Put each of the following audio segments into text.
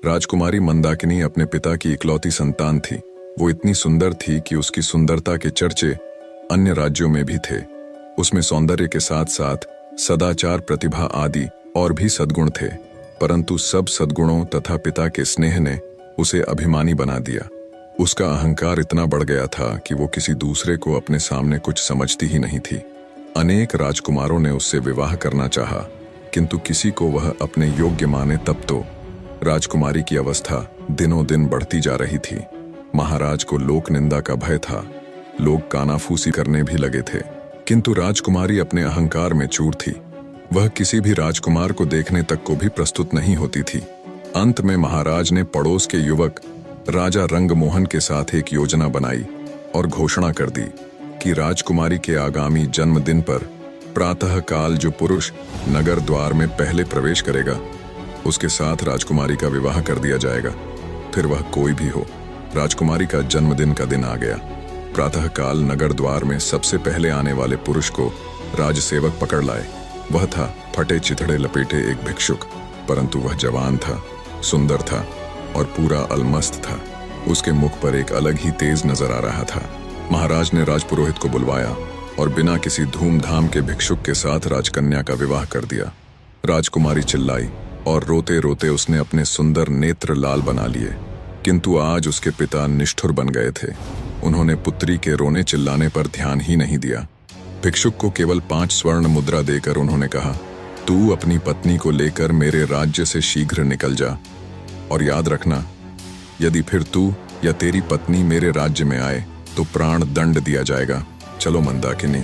राजकुमारी मंदाकिनी अपने पिता की इकलौती संतान थी। वो इतनी सुंदर थी कि उसकी सुंदरता के चर्चे अन्य राज्यों में भी थे। उसमें सौंदर्य के साथ साथ सदाचार, प्रतिभा आदि और भी सद्गुण थे, परंतु सब सद्गुणों तथा पिता के स्नेह ने उसे अभिमानी बना दिया। उसका अहंकार इतना बढ़ गया था कि वो किसी दूसरे को अपने सामने कुछ समझती ही नहीं थी। अनेक राजकुमारों ने उससे विवाह करना चाहा, किंतु किसी को वह अपने योग्य माने तब तो। राजकुमारी की अवस्था दिनों दिन बढ़ती जा रही थी। महाराज को लोक निंदा का भय था। लोग कानाफूसी करने भी लगे थे, किंतु राजकुमारी अपने अहंकार में चूर थी। वह किसी भी राजकुमार को देखने तक को भी प्रस्तुत नहीं होती थी। अंत में महाराज ने पड़ोस के युवक राजा रंगमोहन के साथ एक योजना बनाई और घोषणा कर दी कि राजकुमारी के आगामी जन्मदिन पर प्रातः काल जो पुरुष नगर द्वार में पहले प्रवेश करेगा, उसके साथ राजकुमारी का विवाह कर दिया जाएगा, फिर वह कोई भी हो। राजकुमारी का जन्मदिन का दिन आ गया। प्रातः काल नगर द्वार में सबसे पहले आने वाले पुरुष को राजसेवक पकड़ लाए। वह था फटे चिथड़े लपेटे एक भिक्षुक, परंतु वह जवान था, सुंदर था और पूरा अलमस्त था। उसके मुख पर एक अलग ही तेज नजर आ रहा था। महाराज ने राजपुरोहित को बुलवाया और बिना किसी धूमधाम के भिक्षुक के साथ राजकन्या का विवाह कर दिया। राजकुमारी चिल्लाई और रोते रोते उसने अपने सुंदर नेत्र लाल बना लिए, किंतु आज उसके पिता निष्ठुर बन गए थे। उन्होंने पुत्री के रोने चिल्लाने पर ध्यान ही नहीं दिया। भिक्षुक को केवल 5 स्वर्ण मुद्रा देकर उन्होंने कहा, तू अपनी पत्नी को लेकर मेरे राज्य से शीघ्र निकल जा, और याद रखना, यदि फिर तू या तेरी पत्नी मेरे राज्य में आए तो प्राण दंड दिया जाएगा। चलो मंदाकिनी।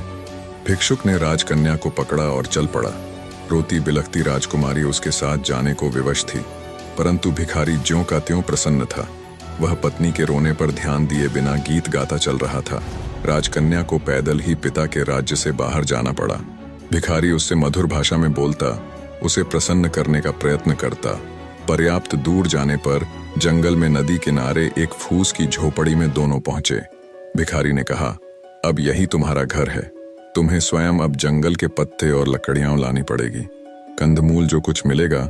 भिक्षुक ने राजकन्या को पकड़ा और चल पड़ा। रोती बिलखती राजकुमारी उसके साथ जाने को विवश थी, परंतु भिखारी ज्यों का त्यों प्रसन्न था। वह पत्नी के रोने पर ध्यान दिए बिना गीत गाता चल रहा था। राजकन्या को पैदल ही पिता के राज्य से बाहर जाना पड़ा। भिखारी उससे मधुर भाषा में बोलता, उसे प्रसन्न करने का प्रयत्न करता। पर्याप्त दूर जाने पर जंगल में नदी किनारे एक फूस की झोपड़ी में दोनों पहुंचे। भिखारी ने कहा, अब यही तुम्हारा घर है। तुम्हें स्वयं अब जंगल के पत्ते और लकड़ियां लानी पड़ेगी। कंदमूल जो कुछ मिलेगा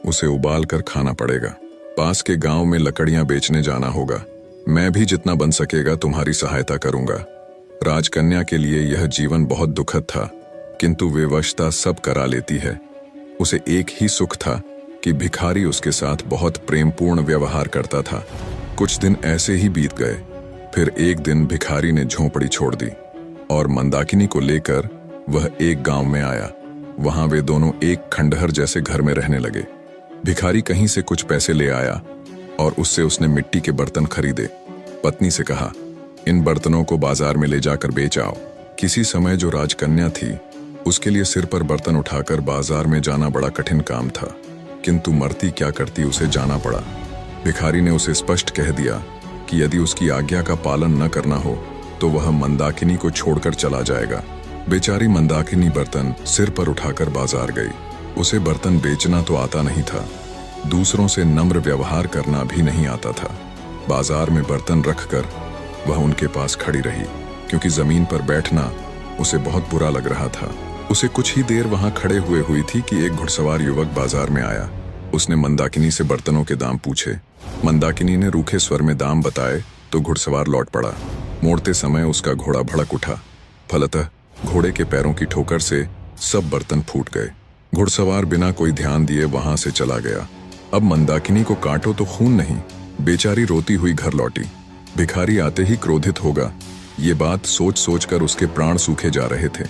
उसे उबाल कर खाना पड़ेगा। पास के गांव में लकड़ियां बेचने जाना होगा। मैं भी जितना बन सकेगा तुम्हारी सहायता करूंगा। राजकन्या के लिए यह जीवन बहुत दुखद था, किंतु विवशता सब करा लेती है। उसे एक ही सुख था कि भिखारी उसके साथ बहुत प्रेमपूर्ण व्यवहार करता था। कुछ दिन ऐसे ही बीत गए। फिर एक दिन भिखारी ने झोंपड़ी छोड़ दी और मंदाकिनी को लेकर वह एक गांव में आया। वहां वे दोनों एक खंडहर जैसे घर में रहने लगे। भिखारी कहीं से कुछ पैसे ले आया और उससे उसने मिट्टी के बर्तन खरीदे। पत्नी से कहा, इन बर्तनों को बाजार में ले जाकर बेच आओ। किसी समय जो राजकन्या थी, उसके लिए सिर पर बर्तन उठाकर बाजार में जाना बड़ा कठिन काम था, किंतु मरती क्या करती उसे जाना पड़ा। भिखारी ने उसे स्पष्ट कह दिया कि यदि उसकी आज्ञा का पालन न करना हो तो वह मंदाकिनी को छोड़कर चला जाएगा। बेचारी मंदाकिनी बर्तन सिर पर उठाकर बाजार गई। उसे बर्तन बेचना तो आता नहीं था, दूसरों से नम्र व्यवहार करना भी नहीं आता था। बाजार में बर्तन रखकर वह उनके पास खड़ी रही, क्योंकि जमीन पर बैठना उसे बहुत बुरा लग रहा था। उसे कुछ ही देर वहां खड़े हुए हुई थी कि एक घुड़सवार युवक बाजार में आया। उसने मंदाकिनी से बर्तनों के दाम पूछे। मंदाकिनी ने रूखे स्वर में दाम बताए तो घुड़सवार लौट पड़ा। मोड़ते समय उसका घोड़ा भड़क उठा। फलतः घोड़े के पैरों की ठोकर से सब बर्तन फूट गए। घुड़सवार बिना कोई ध्यान दिए वहां से चला गया। अब मंदाकिनी को काटो तो खून नहीं। बेचारी रोती हुई घर लौटी। भिखारी आते ही क्रोधित होगा, ये बात सोच सोचकर उसके प्राण सूखे जा रहे थे।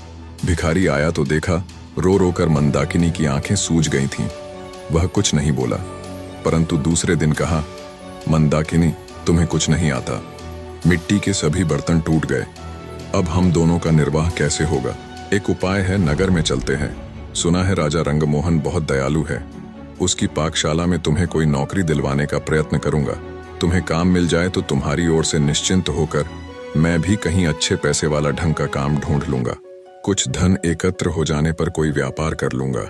भिखारी आया तो देखा रो रो कर मंदाकिनी की आंखें सूज गई थीं। वह कुछ नहीं बोला, परंतु दूसरे दिन कहा, मंदाकिनी, तुम्हें कुछ नहीं आता। मिट्टी के सभी बर्तन टूट गए। अब हम दोनों का निर्वाह कैसे होगा? एक उपाय है, नगर में चलते हैं। सुना है राजा रंगमोहन बहुत दयालु है। उसकी पाकशाला में तुम्हें कोई नौकरी दिलवाने का प्रयत्न करूंगा। तुम्हें काम मिल जाए तो तुम्हारी ओर से निश्चिंत होकर मैं भी कहीं अच्छे पैसे वाला ढंग का काम ढूंढ लूंगा। कुछ धन एकत्र हो जाने पर कोई व्यापार कर लूंगा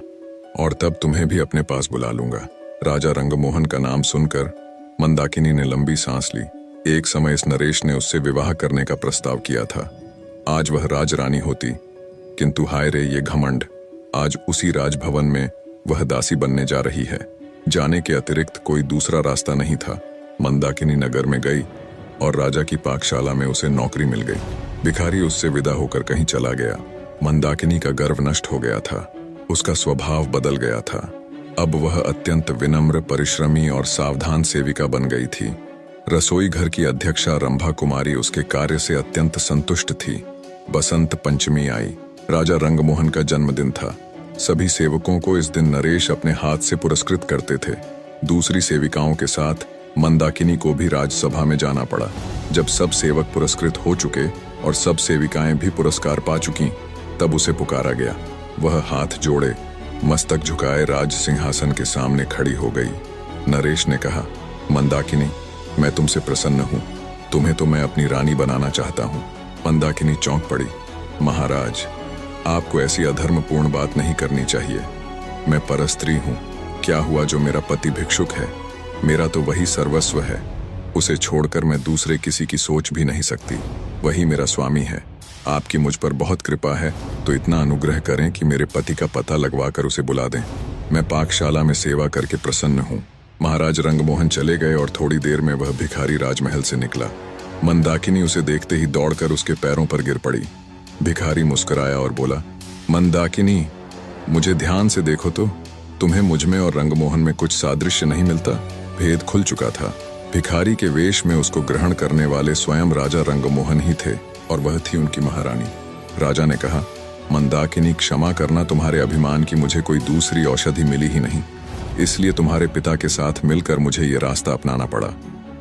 और तब तुम्हें भी अपने पास बुला लूंगा। राजा रंगमोहन का नाम सुनकर मंदाकिनी ने लंबी सांस ली। एक समय इस नरेश ने उससे विवाह करने का प्रस्ताव किया था। आज वह राजरानी होती, किंतु हाय रे ये घमंड, आज उसी राजभवन में वह दासी बनने जा रही है। जाने के अतिरिक्त कोई दूसरा रास्ता नहीं था। मंदाकिनी नगर में गई और राजा की पाकशाला में उसे नौकरी मिल गई। भिखारी उससे विदा होकर कहीं चला गया। मंदाकिनी का गर्व नष्ट हो गया था, उसका स्वभाव बदल गया था। अब वह अत्यंत विनम्र, परिश्रमी और सावधान सेविका बन गई थी। रसोई घर की अध्यक्षा रंभा कुमारी उसके कार्य से अत्यंत संतुष्ट थी। बसंत पंचमी आई। राजा रंगमोहन का जन्मदिन था। सभी सेवकों को इस दिन नरेश अपने हाथ से पुरस्कृत करते थे। दूसरी सेविकाओं के साथ मंदाकिनी को भी राजसभा में जाना पड़ा। जब सब सेवक पुरस्कृत हो चुके और सब सेविकाएं भी पुरस्कार पा चुकी, तब उसे पुकारा गया। वह हाथ जोड़े, मस्तक झुकाए राज सिंहासन के सामने खड़ी हो गई। नरेश ने कहा, मंदाकिनी, मैं तुमसे प्रसन्न हूं। तुम्हें तो मैं अपनी रानी बनाना चाहता हूं। मंदाकिनी चौंक पड़ी। महाराज, आपको ऐसी अधर्मपूर्ण बात नहीं करनी चाहिए। मैं परस्त्री हूं। क्या हुआ जो मेरा पति भिक्षुक है? मेरा तो वही सर्वस्व है। उसे छोड़कर मैं दूसरे किसी की सोच भी नहीं सकती। वही मेरा स्वामी है। आपकी मुझ पर बहुत कृपा है, तो इतना अनुग्रह करें कि मेरे पति का पता लगवाकर उसे बुला दें। मैं पाकशाला में सेवा करके प्रसन्न हूँ। महाराज रंगमोहन चले गए और थोड़ी देर में वह भिखारी राजमहल से निकला। मंदाकिनी उसे देखते ही दौड़कर उसके पैरों पर गिर पड़ी। भिखारी मुस्कुराया और बोला, मंदाकिनी, मुझे ध्यान से देखो तो तुम्हें मुझमें और रंगमोहन में कुछ सादृश्य नहीं मिलता। भेद खुल चुका था। भिखारी के वेश में उसको ग्रहण करने वाले स्वयं राजा रंगमोहन ही थे और वह थी उनकी महारानी। राजा ने कहा, मंदाकिनी, क्षमा करना, तुम्हारे अभिमान की मुझे कोई दूसरी औषधि मिली ही नहीं, इसलिए तुम्हारे पिता के साथ मिलकर मुझे ये रास्ता अपनाना पड़ा।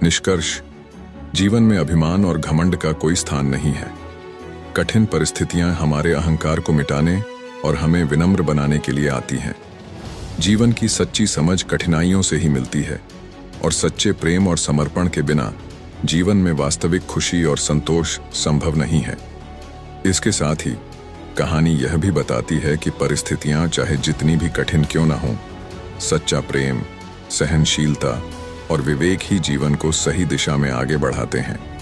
निष्कर्ष, जीवन में अभिमान और घमंड का कोई स्थान नहीं है। कठिन परिस्थितियां हमारे अहंकार को मिटाने और हमें विनम्र बनाने के लिए आती हैं। जीवन की सच्ची समझ कठिनाइयों से ही मिलती है और सच्चे प्रेम और समर्पण के बिना जीवन में वास्तविक खुशी और संतोष संभव नहीं है। इसके साथ ही कहानी यह भी बताती है कि परिस्थितियां चाहे जितनी भी कठिन क्यों न हों, सच्चा प्रेम, सहनशीलता और विवेक ही जीवन को सही दिशा में आगे बढ़ाते हैं।